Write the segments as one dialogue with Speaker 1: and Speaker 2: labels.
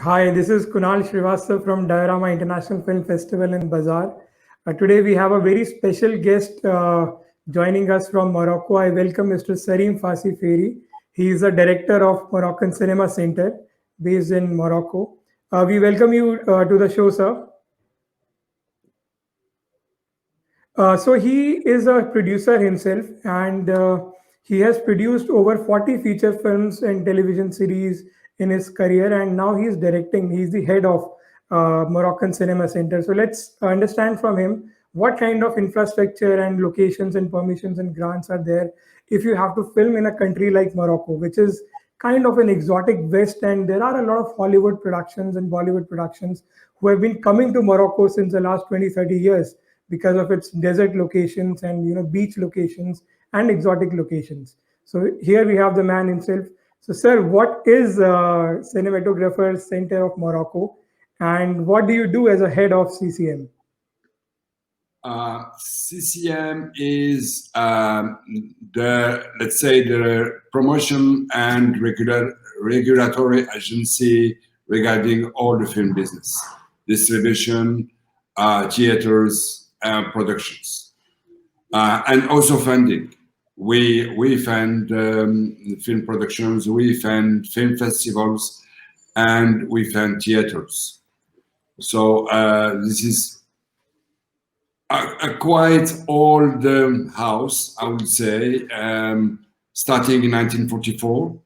Speaker 1: Hi, this is Kunal Srivastav from Diorama International Film Festival in Bazaar. Today we have a very special guest joining us from Morocco. I welcome Mr. Sarim Fassi Fihri. He is the director of Moroccan Cinema Center based in Morocco. We welcome you to the show, sir. So he is a producer himself, and he has produced over 40 feature films and television series in his career. And now he is directing. He's the head of Moroccan Cinema Center. So let's understand from him what kind of infrastructure and locations and permissions and grants are there if you have to film in a country like Morocco, which is kind of an exotic West. And there are a lot of Hollywood productions and Bollywood productions who have been coming to Morocco since the last 20, 30 years because of its desert locations and beach locations and exotic locations. So here we have the man himself. So, sir, what is Cinematographer Center of Morocco, and what do you do as a head of CCM?
Speaker 2: CCM is let's say the promotion and regulatory agency regarding all the film business, distribution, theaters, productions, and also funding. We fund film productions, we fund film festivals, and we fund theaters. So this is a quite old house, I would say, starting in 1944,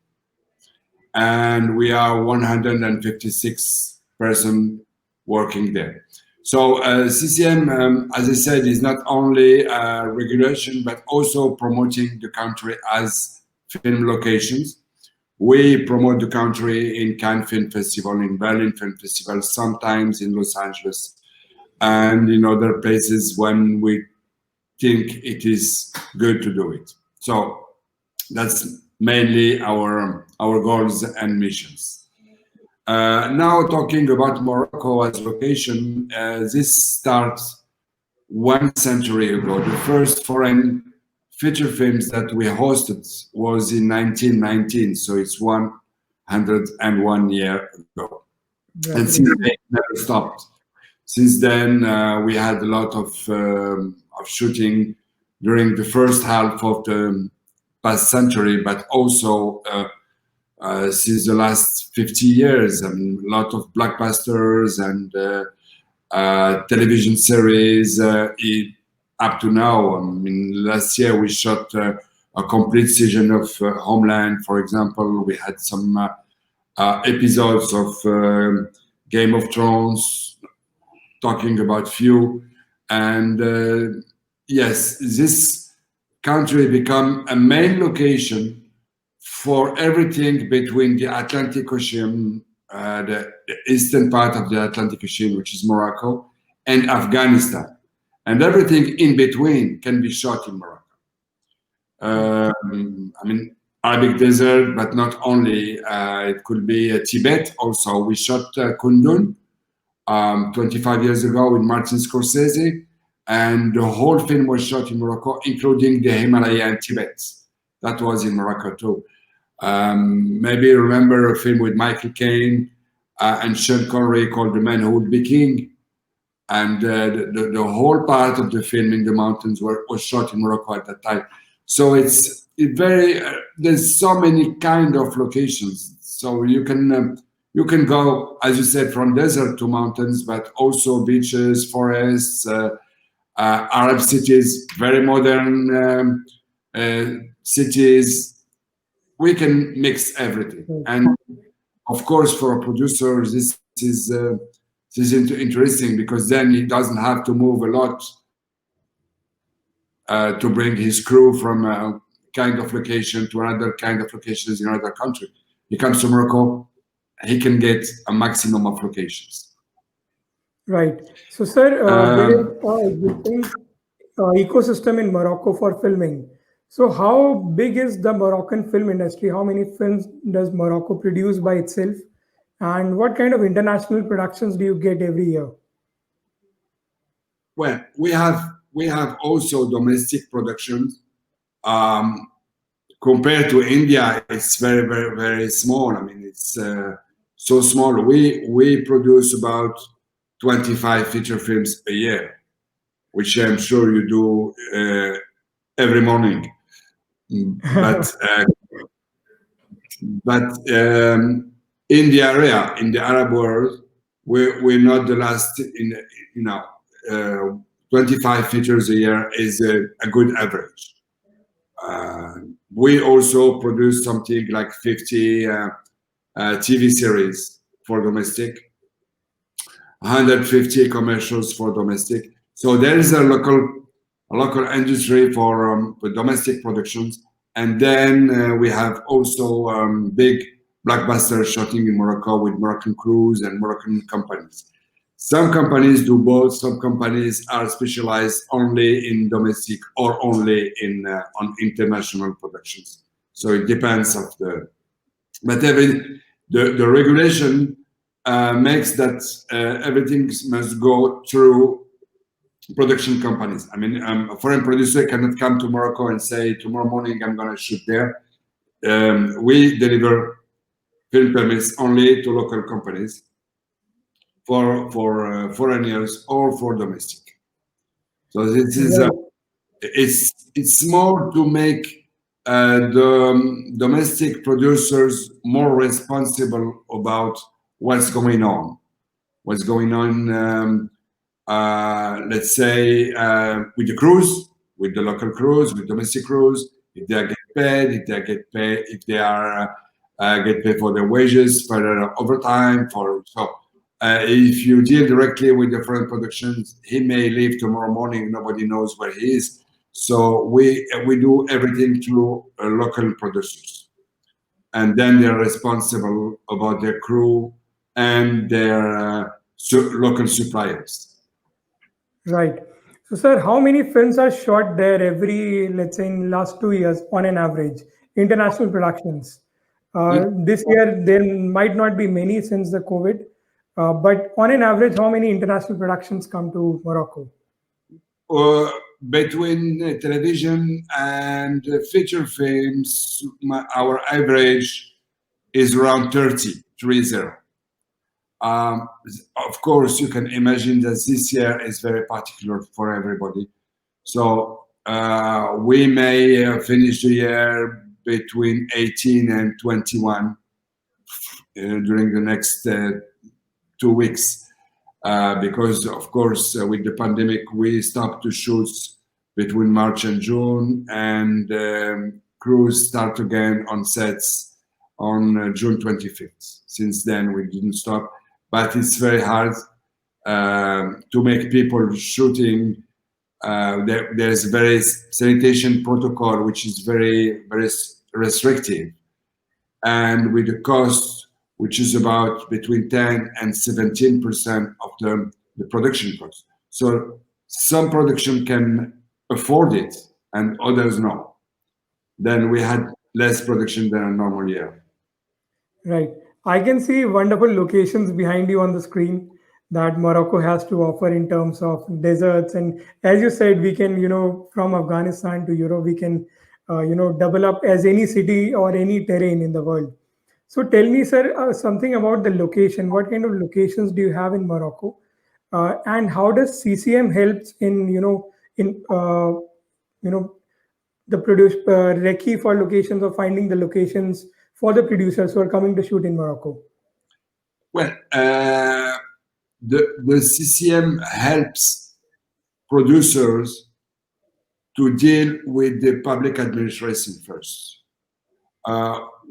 Speaker 2: and we are 156 person working there. So CCM, as I said, is not only regulation, but also promoting the country as film locations. We promote the country in Cannes Film Festival, in Berlin Film Festival, sometimes in Los Angeles, and in other places when we think it is good to do it. So that's mainly our goals and missions. Now talking about Morocco as location, this starts 1 century ago. The first foreign feature films that we hosted was in 1919, so it's 101 year ago. And since then, it never stopped. Since then, we had a lot of shooting during the first half of the past century, but also since the last 50 years. I mean, a lot of blockbusters and television series up to now. I mean, last year we shot a complete season of Homeland, for example. We had some episodes of Game of Thrones, talking about few. And yes, this country become a main location for everything between the Atlantic Ocean, the eastern part of the Atlantic Ocean, which is Morocco, and Afghanistan. And everything in between can be shot in Morocco. I mean, Arabic Desert, but not only. It could be Tibet also. We shot Kundun 25 years ago with Martin Scorsese, and the whole film was shot in Morocco, including the Himalaya and Tibet. That was in Morocco too. Maybe you remember a film with Michael Caine and Sean Connery called The Man Who Would Be King. And the whole part of the film in the mountains was shot in Morocco at that time. So it's very, there's so many kind of locations. So you can go, as you said, from desert to mountains, but also beaches, forests, Arab cities, very modern cities. We can mix everything. And of course, for a producer, this is interesting, because then he doesn't have to move a lot to bring his crew from a kind of location to another kind of locations in another country. He comes to Morocco, he can get a maximum of locations.
Speaker 1: Right. So, sir, there is an existing ecosystem in Morocco for filming. So how big is the Moroccan film industry? How many films does Morocco produce by itself? And what kind of international productions do you get every year?
Speaker 2: Well, we have also domestic productions. Compared to India, it's very, very, very small. I mean, it's so small. We produce about 25 feature films a year, which I'm sure you do every morning. But in the area, in the Arab world, we're not the last. You know, 25 features a year is a good average. Uh, we also produce something like 50 TV series for domestic, 150 commercials for domestic. So there is a local industry for domestic productions, and then we have also big blockbuster shooting in Morocco with Moroccan crews and Moroccan companies. Some companies do both. Some companies are specialized only in domestic or only in on international productions. So it depends of the. But the regulation makes that everything must go through production companies. I mean, a foreign producer cannot come to Morocco and say tomorrow morning I'm going to shoot there. We deliver film permits only to local companies for foreigners or for domestic. So this is
Speaker 1: Right,
Speaker 2: it's more to make the domestic producers more responsible about what's going on. What's going on? Let's say with the crews, with the local crews, with domestic crews, if they get paid, if they get paid, if they are get paid for their wages, for their overtime, for so. If you deal directly with the foreign productions, he may leave tomorrow morning. Nobody knows where he is. So we do everything through local producers, and then they're responsible about their crew and their local suppliers.
Speaker 1: right. So, sir, how many films are shot there every, let's say, in last 2 years on an average? International productions. This year there might not be many since the COVID, but on an average, how many international productions come to Morocco?
Speaker 2: uh, Between television and feature films, our average is around 30. Um, of course, you can imagine that this year is very particular for everybody. So we may finish the year between 18 and 21 during the next 2 weeks. Because of course with the pandemic we stopped to shoot between March and June, and crews start again on sets on June 25th. Since then we didn't stop, but it's very hard to make people shooting. There's very sanitation protocol which is very restrictive, and with the cost which is about between 10 and 17% of the production cost. So some production can afford it and others no. Then we had less production than a normal year.
Speaker 1: Right. I can see wonderful locations behind you on the screen that Morocco has to offer in terms of deserts. And as you said, we can, from Afghanistan to Europe, we can, double up as any city or any terrain in the world. So tell me, sir, something about the location. What kind of locations do you have in Morocco? And how does CCM helps in, you know, the produce recce for locations or finding the locations for the producers who are coming to shoot in Morocco?
Speaker 2: Well, the CCM helps producers to deal with the public administration first.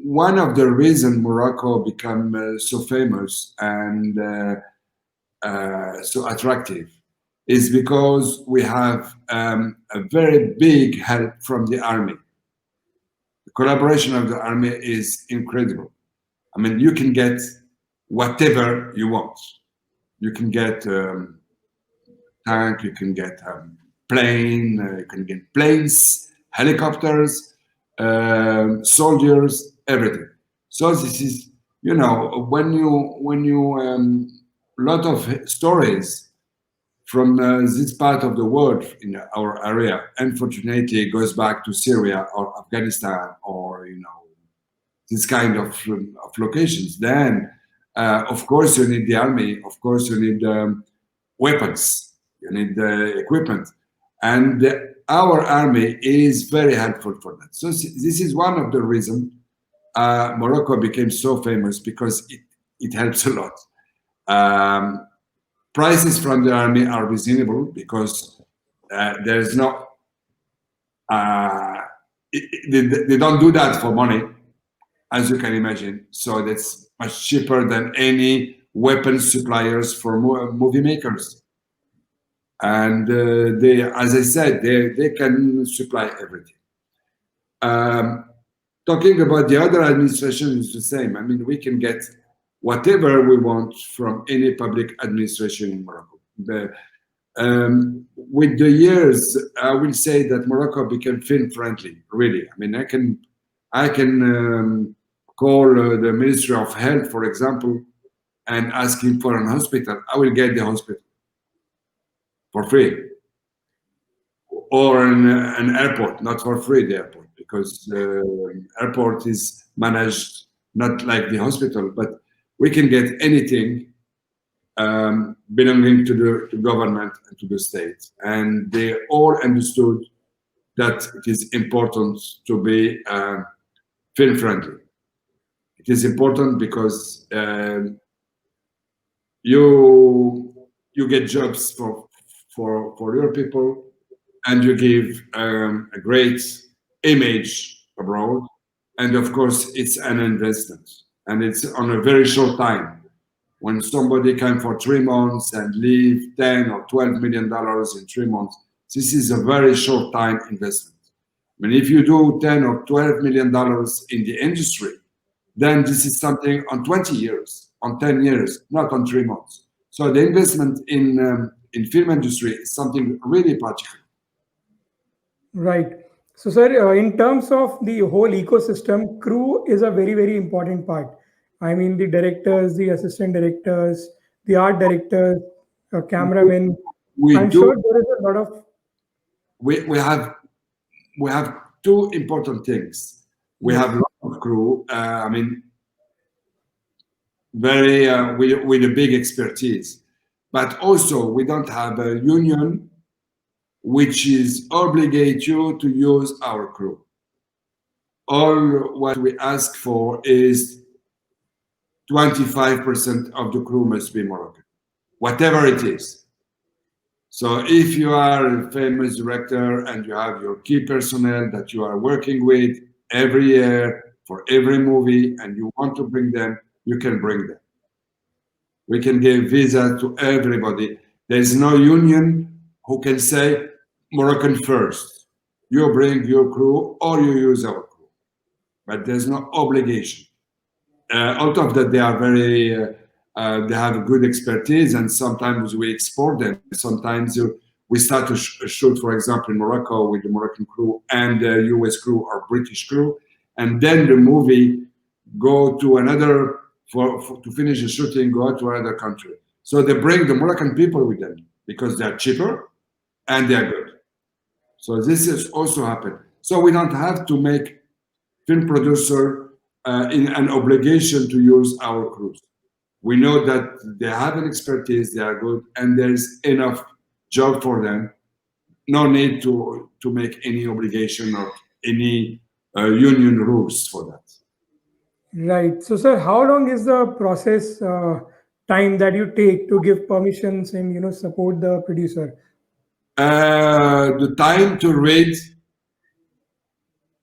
Speaker 2: One of the reasons Morocco became so famous and so attractive is because we have a very big help from the army. The collaboration of the army is incredible. I mean, you can get whatever you want. You can get tank, you can get plane, you can get planes, helicopters, soldiers, everything. So this is, when you lot of stories from this part of the world in our area, unfortunately, goes back to Syria or Afghanistan or this kind of locations. Then Of course, you need the army. Of course, you need weapons. You need equipment, and our army is very helpful for that. So this is one of the reasons Morocco became so famous, because it helps a lot. Um, Prices from the army are reasonable, because there's no they don't do that for money, as you can imagine. So that's much cheaper than any weapon suppliers for movie makers. And they, as I said, they can supply everything. Um, Talking about the other administration is the same. I mean, we can get whatever we want from any public administration in Morocco. With the years, I will say that Morocco became film friendly. Really, I mean, I can call the Ministry of Health, for example, and ask him for an hospital. I will get the hospital for free, or an airport, not for free, the airport, because the airport is managed not like the hospital, but we can get anything belonging to the government and to the state. And they all understood that it is important to be film friendly. It is important because you get jobs for your people, and you give a great image abroad. And of course, it's an investment, and it's on a very short time. When somebody came for 3 months and leave 10 or 12 million dollars in 3 months, this is a very short time investment. I mean, if you do 10 or 12 million dollars in the industry, then this is something on 20 years, on 10 years, not on 3 months. So the investment in film industry is something really particular.
Speaker 1: Right. So, sir, in terms of the whole ecosystem, crew is a very, very important part. I mean, the directors, the assistant directors, the art directors, cameramen.
Speaker 2: We
Speaker 1: I'm
Speaker 2: do
Speaker 1: sure there is a lot of,
Speaker 2: we have we have two important things. We have a
Speaker 1: yes,
Speaker 2: lot of crew. I mean, very with a big expertise, but also we don't have a union which is obligate you to use our crew. All what we ask for is 25% of the crew must be Moroccan, whatever it is. So if you are a famous director and you have your key personnel that you are working with every year for every movie and you want to bring them, you can bring them. We can give visa to everybody. There is no union who can say Moroccan first. You bring your crew or you use our crew, but there's no obligation. Out of that, they are they have a good expertise, and sometimes we export them. Sometimes we start to shoot, for example, in Morocco with the Moroccan crew and the US crew or British crew, and then the movie go to another to finish the shooting, go to another country. So they bring the Moroccan people with them because they are cheaper and they are good. So this has also happened. So we don't have to make film producer in an obligation to use our crews. We know that they have an expertise, they are good, and there's enough job for them. No need to make any obligation or any union rules for that.
Speaker 1: right. So, sir, how long is the process time that you take to give permissions and support the producer?
Speaker 2: The time to read,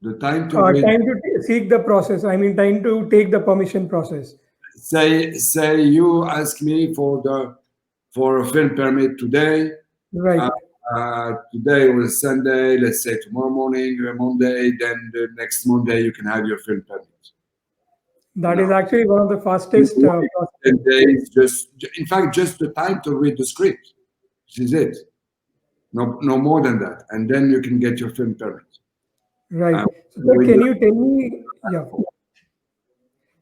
Speaker 2: the time to read.
Speaker 1: Time to seek the process. I mean, time to take the permission process.
Speaker 2: Say you ask me for a film permit today.
Speaker 1: Right.
Speaker 2: Uh, Today was Sunday. Let's say tomorrow morning, Monday. Then the next Monday you can have your film permit.
Speaker 1: That
Speaker 2: No,
Speaker 1: is actually one of the fastest processes.
Speaker 2: 10 days. Just in fact, just the time to read the script. This is it. No more than that, and then you can get your film permit.
Speaker 1: Right.
Speaker 2: Uh,
Speaker 1: So, sir,
Speaker 2: with
Speaker 1: can you tell me? Yeah.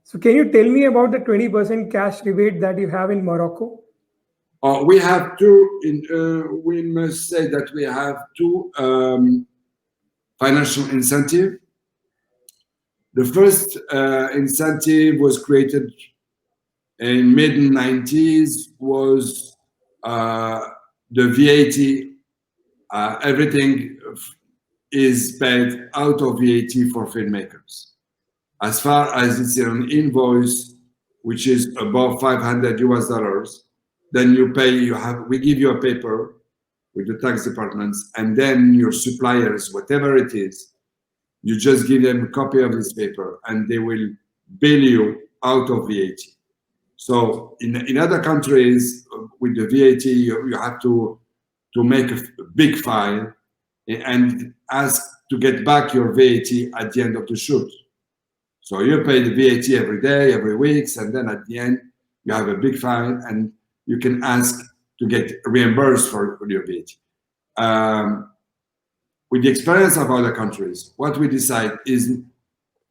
Speaker 1: So, can you tell me about the 20% cash rebate that you have in Morocco?
Speaker 2: we have two. We must say that we have two financial incentive. The first incentive was created in mid 90s was the VAT. Everything is paid out of VAT for filmmakers. As far as it's an invoice which is above 500 US dollars, then you pay. We give you a paper with the tax departments, and then your suppliers, whatever it is, you just give them a copy of this paper, and they will bill you out of VAT. So in other countries, with the VAT, you have to make a big file and ask to get back your VAT at the end of the shoot. So you pay the VAT every day, every week, and then at the end you have a big file, and you can ask to get reimbursed for your VAT. With the experience of other countries, what we decide is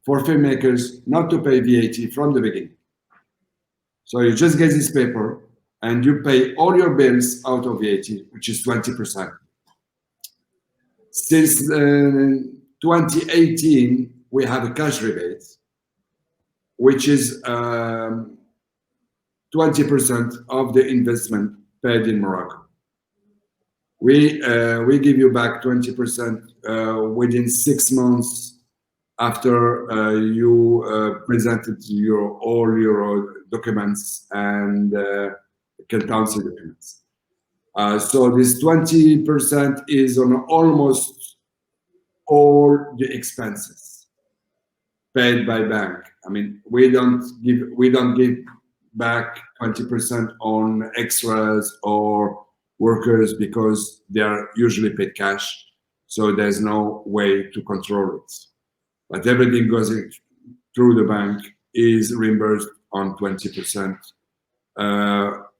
Speaker 2: for filmmakers not to pay VAT from the beginning. So you just get this paper and you pay all your bills out of VAT, which is 20%. Since 2018, we have a cash rebate, which is 20% of the investment paid in Morocco. We give you back 20% within 6 months after you presented all your documents and accountancy documents. So this 20% is on almost all the expenses paid by bank. I mean, we don't give back 20% on extras or workers because they are usually paid cash. So there's no way to control it. But everything goes through the bank is reimbursed on 20%.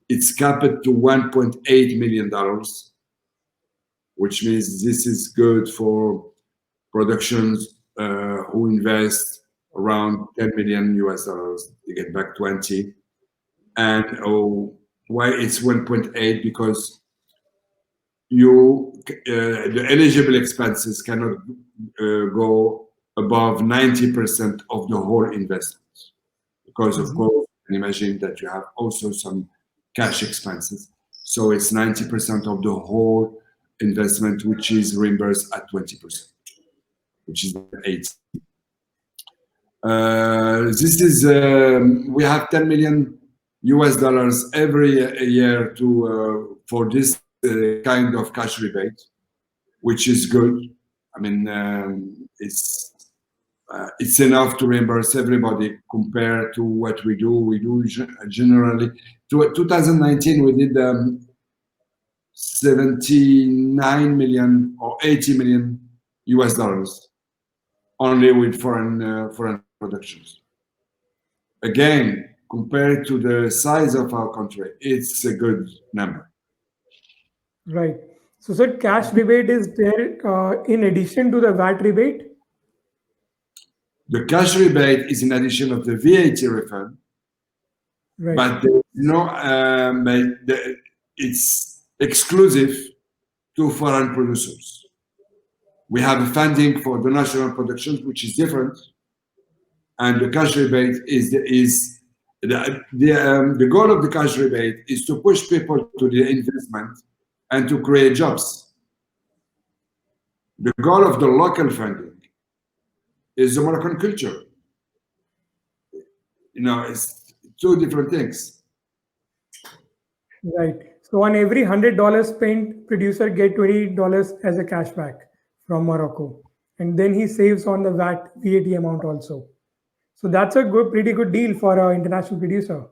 Speaker 2: It's capped to $1.8 million, which means this is good for productions who invest around 10 million US dollars. They get back 20. And why it's 1.8? Because the eligible expenses cannot go above 90% of the whole investment, because of course you can imagine that you have also some cash expenses. So it's 90% of the whole investment, which is reimbursed at 20%, which is 8. This is we have 10 million US dollars every year to for this kind of cash rebate, which is good. I mean, it's enough to reimburse everybody compared to what we do. We do generally. 2019, we did 79 million or 80 million US dollars only with foreign productions. Again, compared to the size of our country, it's a good number.
Speaker 1: Right. So, sir, cash rebate is there in addition to the VAT rebate?
Speaker 2: The cash rebate is in addition of the VAT refund,
Speaker 1: Right.
Speaker 2: but it's exclusive to foreign producers. We have a funding for the national productions, which is different, and the cash rebate is the goal of the cash rebate is to push people to the investment and to create jobs. The goal of the local funding is the Moroccan culture. It's two different things.
Speaker 1: Right. So on every $100 spent, producer get $20 as a cashback from Morocco, and then he saves on the VAT amount also. So that's a pretty good deal for an international producer.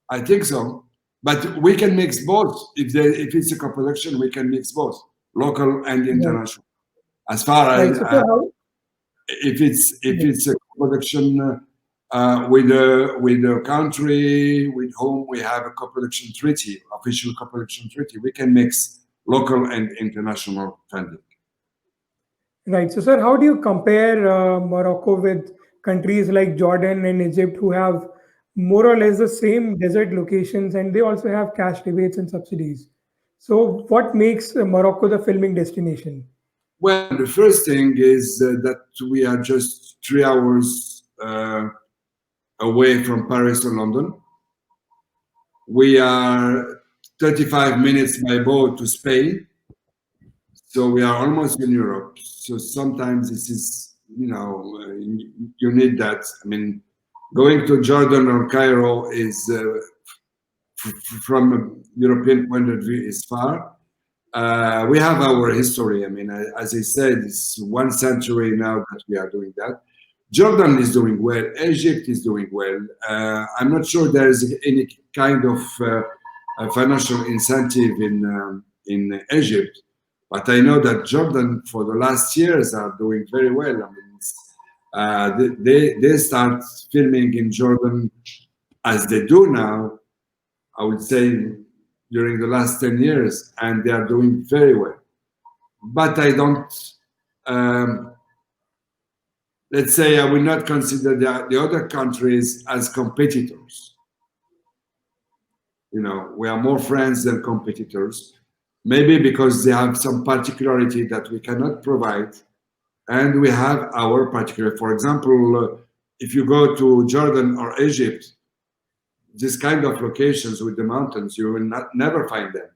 Speaker 2: I think so, but we can mix both. If it's a co-production, we can mix both, local and international. Right. As far as if it's a production with a country with whom we have a co-production treaty, official co-production treaty, we can mix local and international funding.
Speaker 1: Right. So, sir, how do you compare Morocco with countries like Jordan and Egypt, who have more or less the same desert locations, and they also have cash rebates and subsidies? So, what makes Morocco the filming destination?
Speaker 2: Well, the first thing is that we are just 3 hours away from Paris or London. We are 35 minutes by boat to Spain, so we are almost in Europe. So sometimes this is, you need that. I mean, going to Jordan or Cairo is, from a European point of view, is far. We have our history. I mean, as I said, it's 1 century now that we are doing that. Jordan is doing well. Egypt is doing well. I'm not sure there is any kind of financial incentive in Egypt, but I know that Jordan for the last years are doing very well. I mean, they start filming in Jordan as they do now, I would say, during the last 10 years, and they are doing very well. But I don't, um, let's say, I will not consider the other countries as competitors. We are more friends than competitors, maybe because they have some particularity that we cannot provide, and we have our particular. For example, if you go to Jordan or Egypt, this kind of locations with the mountains, you will never find them.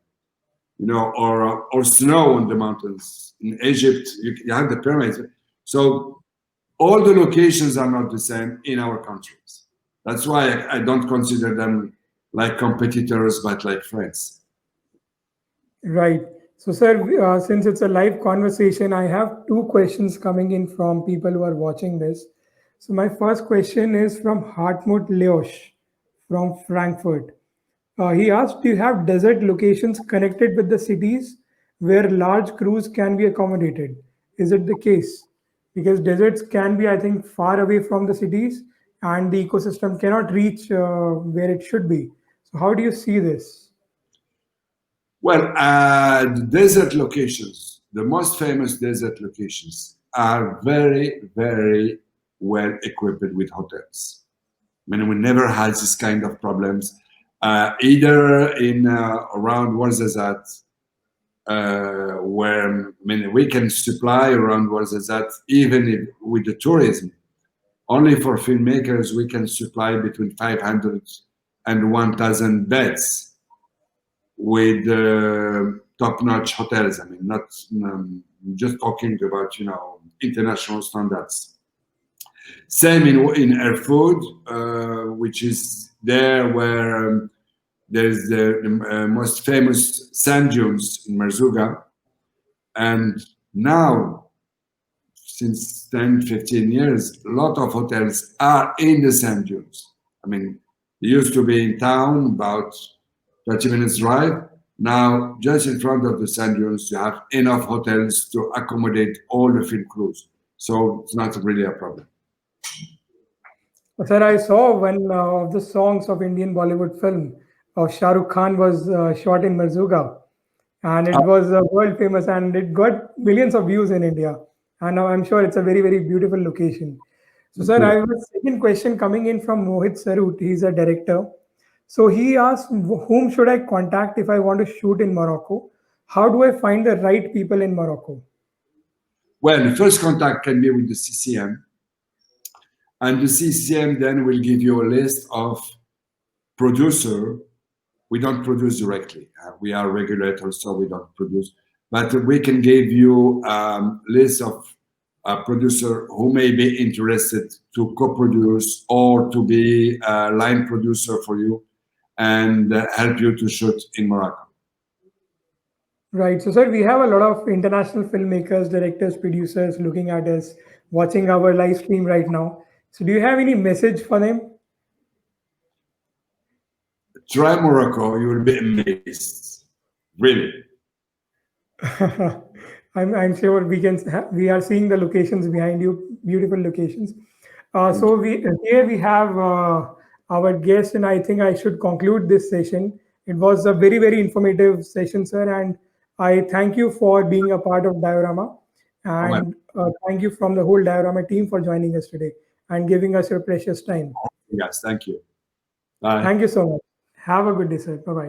Speaker 2: Or snow on the mountains. In Egypt, you have the pyramids. So all the locations are not the same in our countries. That's why I don't consider them like competitors, but like friends.
Speaker 1: Right. So, sir, since it's a live conversation, I have two questions coming in from people who are watching this. So, my first question is from Hartmut Leosch from Frankfurt. He asked, do you have desert locations connected with the cities where large crews can be accommodated? Is it the case? Because deserts can be, I think, far away from the cities and the ecosystem cannot reach where it should be. So, how do you see this?
Speaker 2: Well, the desert locations, the most famous desert locations, are very, very well equipped with hotels. I mean, we never had this kind of problems, either in around Ouarzazate, where, I mean, we can supply around Ouarzazate, even if, with the tourism. Only for filmmakers, we can supply between 500 and 1,000 beds with top-notch hotels. I mean, not just talking about international standards. Same in Erfoud, which is there where there's the most famous sand dunes in Merzouga, and now since 10, 15 years, a lot of hotels are in the sand dunes. I mean, they used to be in town about 30 minutes drive. Now, just in front of the sand dunes, you have enough hotels to accommodate all the film crews. So it's not really a problem.
Speaker 1: Sir, I saw one of the songs of Indian Bollywood film of Shah Rukh Khan was shot in Merzouga, and it was world famous, and it got millions of views in India. And now I'm sure it's a very, very beautiful location. So, sir, I have a second question coming in from Mohit Sarut. He's a director. So he asked, whom should I contact if I want to shoot in Morocco? How do I find the right people in Morocco?
Speaker 2: Well, the first contact can be with the CCM, and the CCM then will give you a list of producer. We don't produce directly. We are regulators, so we don't produce. But we can give you list of producer who may be interested to co-produce or to be a line producer for you and help you to shoot in Morocco.
Speaker 1: Right. So, sir, we have a lot of international filmmakers, directors, producers looking at us, watching our live stream right now. So, do you have any message for them?
Speaker 2: Try Morocco, you will be amazed. Really.
Speaker 1: I'm sure we are seeing the locations behind you, beautiful locations.
Speaker 2: Thank
Speaker 1: So we here we have our guest, and I think I should conclude this session. It was a very, very informative session, sir, and I thank you for being a part of Diorama,
Speaker 2: you.
Speaker 1: and thank you from the whole Diorama team for joining us today and giving us your precious time.
Speaker 2: Yes, thank you. Bye.
Speaker 1: Thank you so much. Have a good day, sir. Bye bye.